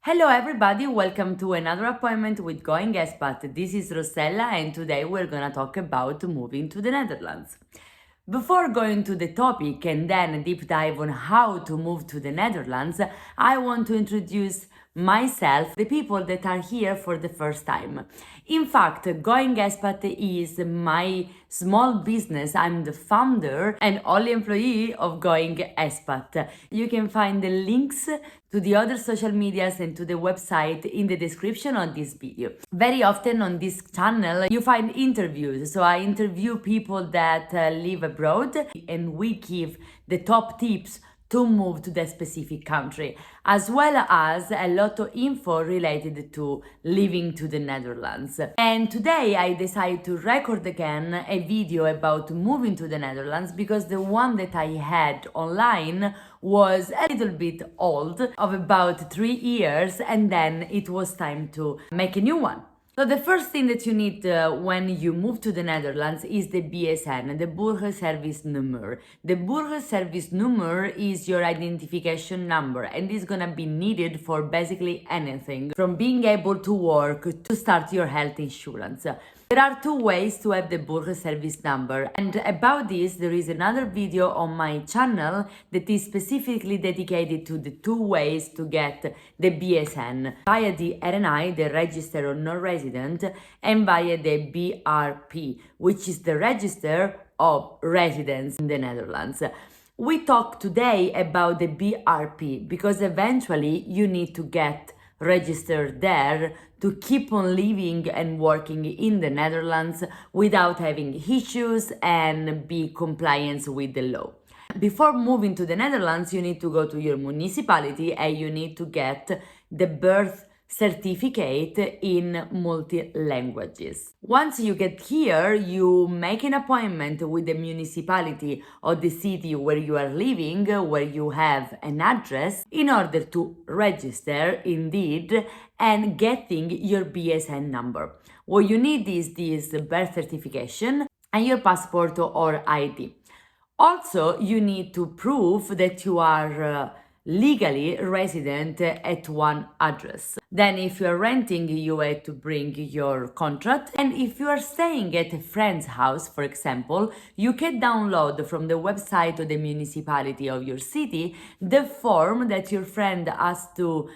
Hello everybody, welcome to another appointment with Going Expat. This is Rossella and today we're gonna talk about moving to the Netherlands. Before going to the topic and then a deep dive on how to move to the Netherlands, I want to introduce myself, the people that are here for the first time. In fact, Going Expat is my small business. I'm the founder and only employee of Going Expat. You can find the links to the other social medias and to the website in the description of this video. Very often on this channel you find interviews, so I interview people that live abroad and we give the top tips to move to the specific country, as well as a lot of info related to living to the Netherlands. And today I decided to record again a video about moving to the Netherlands because the one that I had online was a little bit old, of about 3 years, and then it was time to make a new one. So the first thing that you need when you move to the Netherlands is the BSN, the Burgerservice-nummer. The Burgerservice-nummer is your identification number and is gonna be needed for basically anything, from being able to work to start your health insurance. There are two ways to have the Burgerservice number, and about this there is another video on my channel that is specifically dedicated to the two ways to get the BSN, via the RNI, the Register of Non-Resident, and via the BRP, which is the Register of Residence in the Netherlands. We talk today about the BRP because eventually you need to get registered there to keep on living and working in the Netherlands without having issues and be compliant with the law. Before moving to the Netherlands, you need to go to your municipality and you need to get the birth certificate in multi-languages. Once you get here, you make an appointment with the municipality or the city where you are living, where you have an address, in order to register indeed and getting your BSN number. What you need is this birth certification and your passport or ID. Also, you need to prove that you are legally resident at one address. Then if you are renting, you have to bring your contract, and if you are staying at a friend's house, for example, you can download from the website of the municipality of your city the form that your friend has to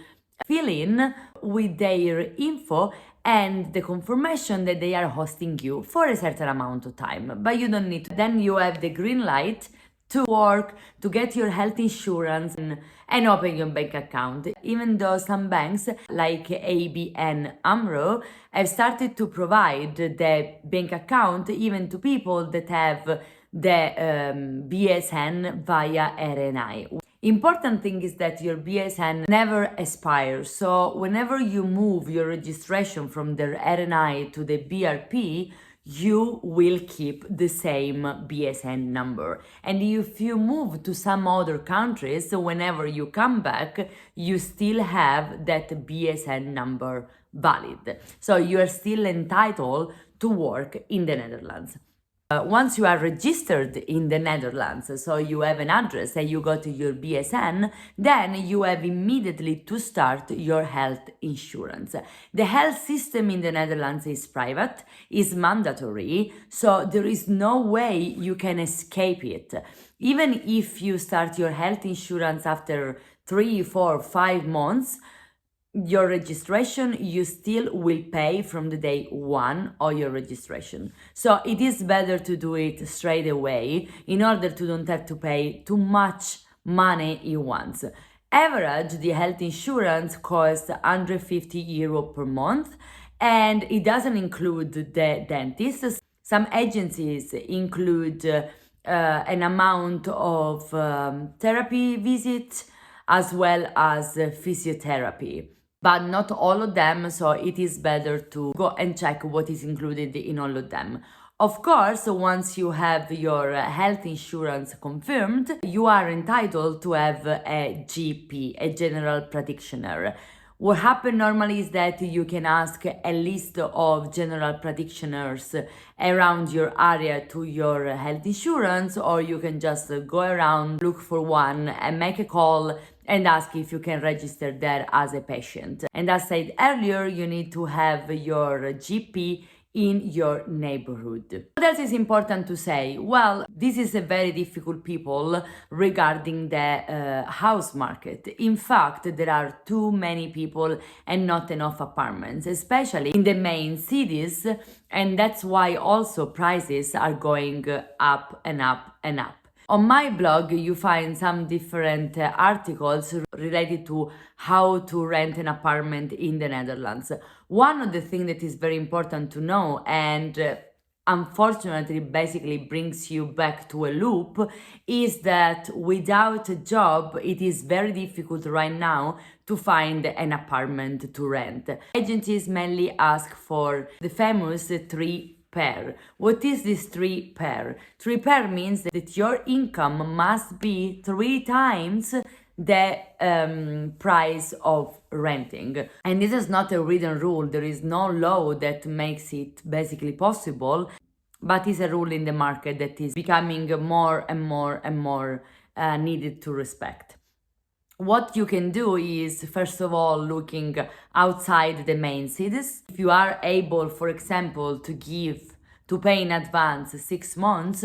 fill in with their info and the confirmation that they are hosting you for a certain amount of time, but you don't need to. Then you have the green light to work, to get your health insurance and open your bank account. Even though some banks like ABN AMRO have started to provide the bank account even to people that have the BSN via RNI. Important thing is that your BSN never expires, so whenever you move your registration from the RNI to the BRP, you will keep the same BSN number. And if you move to some other countries, so whenever you come back, you still have that BSN number valid. So you are still entitled to work in the Netherlands. Once you are registered in the Netherlands, so you have an address and you go to your BSN, then you have immediately to start your health insurance. The health system in the Netherlands is private, is mandatory, so there is no way you can escape it. Even if you start your health insurance after 3, 4, 5 months, your registration, you still will pay from the day one of your registration. So it is better to do it straight away in order to don't have to pay too much money at once. Average, the health insurance costs €150 per month, and it doesn't include the dentist. Some agencies include an amount of therapy visits as well as physiotherapy, but not all of them, so it is better to go and check what is included in all of them. Of course, once you have your health insurance confirmed, you are entitled to have a GP, a general practitioner. What happens normally is that you can ask a list of general practitioners around your area to your health insurance, or you can just go around, look for one and make a call and ask if you can register there as a patient. And as said earlier, you need to have your GP in your neighborhood. What else is important to say? Well, this is a very difficult people regarding the house market. In fact, there are too many people and not enough apartments, especially in the main cities, and that's why also prices are going up and up and up. On my blog, you find some different articles related to how to rent an apartment in the Netherlands. One of the things that is very important to know, and unfortunately basically brings you back to a loop, is that without a job, it is very difficult right now to find an apartment to rent. Agencies mainly ask for the famous 3-pair. What is this 3-pair? 3-pair means that your income must be 3 times the price of renting. And this is not a written rule. There is no law that makes it basically possible, but it's a rule in the market that is becoming more and more and more needed to respect. What you can do is, first of all, looking outside the main cities. If you are able, for example, to pay in advance 6 months,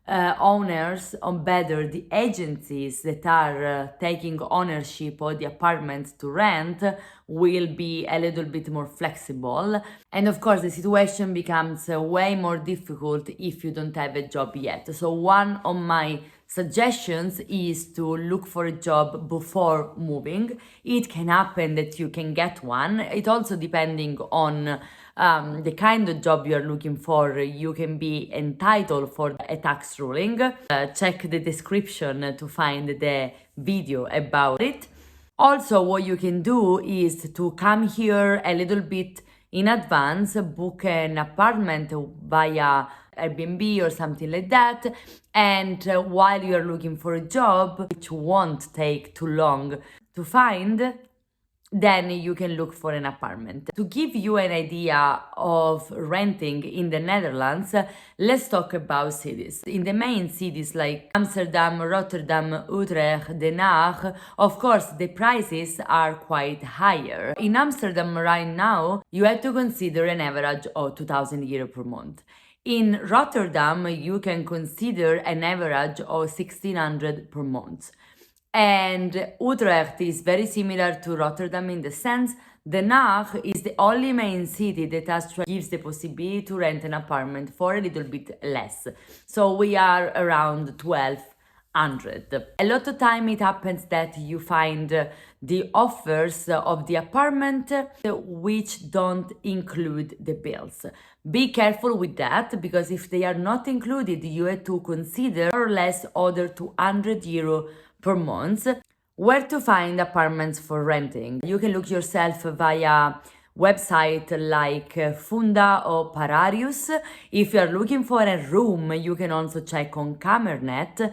owners, or better, the agencies that are taking ownership of the apartments to rent will be a little bit more flexible. And of course, the situation becomes way more difficult if you don't have a job yet. So one of my suggestions is to look for a job before moving. It can happen that you can get one. It also depending on the kind of job you're looking for. You can be entitled for a tax ruling. Check the description to find the video about it. Also, what you can do is to come here a little bit in advance, book an apartment via Airbnb or something like that, and while you're looking for a job, which won't take too long to find, then you can look for an apartment. To give you an idea of renting in the Netherlands, let's talk about cities. In the main cities like Amsterdam, Rotterdam, Utrecht, Den Haag, of course, the prices are quite higher. In Amsterdam right now, you have to consider an average of 2,000 euro per month. In Rotterdam, you can consider an average of 1,600 per month. And Utrecht is very similar to Rotterdam in the sense Den Haag is the only main city that actually gives the possibility to rent an apartment for a little bit less. So we are around 1,200. A lot of time it happens that you find the offers of the apartment which don't include the bills. Be careful with that, because if they are not included, you have to consider more or less other 200 euro per month. Where to find apartments for renting? You can look yourself via website like Funda or Pararius. If you are looking for a room, you can also check on Kamernet.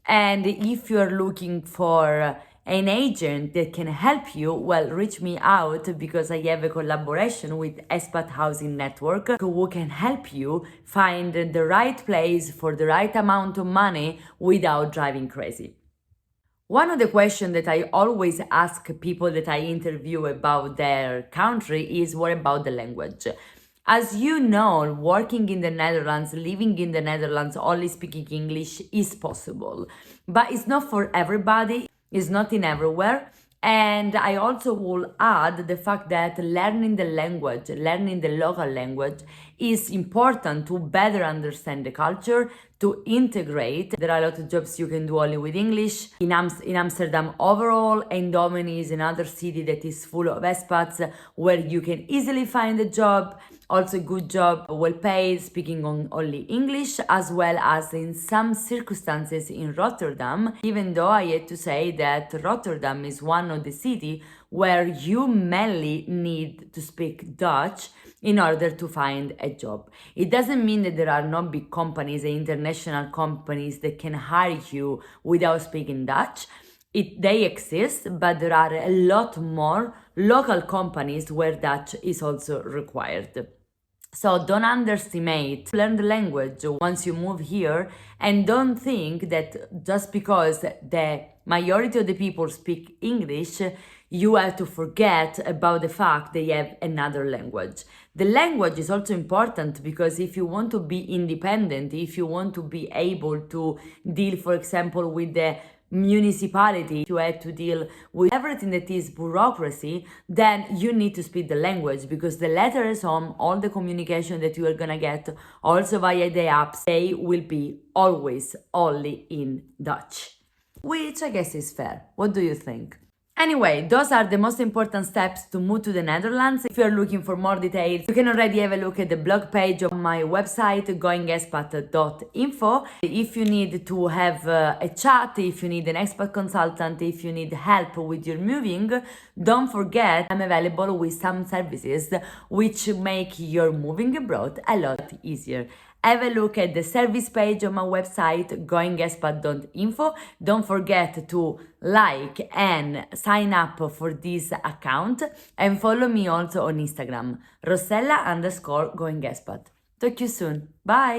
And if you are looking for an agent that can help you, well, reach me out, because I have a collaboration with Expat Housing Network who can help you find the right place for the right amount of money without driving crazy. One of the questions that I always ask people that I interview about their country is, what about the language? As you know, working in the Netherlands, living in the Netherlands, only speaking English is possible. But it's not for everybody, it's not in everywhere. And I also will add the fact that learning the language, learning the local language is important to better understand the culture, to integrate. There are a lot of jobs you can do only with English. In Amsterdam overall, Eindhoven is another city that is full of expats where you can easily find a job, also good job, well paid, speaking on only English, as well as in some circumstances in Rotterdam, even though I had to say that Rotterdam is one of the cities where you mainly need to speak Dutch in order to find a job. It doesn't mean that there are no big companies and international companies that can hire you without speaking Dutch. They exist, but there are a lot more local companies where Dutch is also required. So don't underestimate, learn the language once you move here, and don't think that just because the majority of the people speak English, you have to forget about the fact they have another language. The language is also important because if you want to be independent, if you want to be able to deal, for example, with the municipality, you have to deal with everything that is bureaucracy, then you need to speak the language, because the letters home, all the communication that you are gonna get also via the apps, they will be always only in Dutch, which I guess is fair. What do you think? Anyway, those are the most important steps to move to the Netherlands. If you're looking for more details, you can already have a look at the blog page on my website, goingespat.info. If you need to have a chat, if you need an expat consultant, if you need help with your moving, don't forget I'm available with some services which make your moving abroad a lot easier. Have a look at the service page on my website, goingespat.info. Don't forget to like and sign up for this account, and follow me also on Instagram, Rossella_goingespat. Talk to you soon. Bye!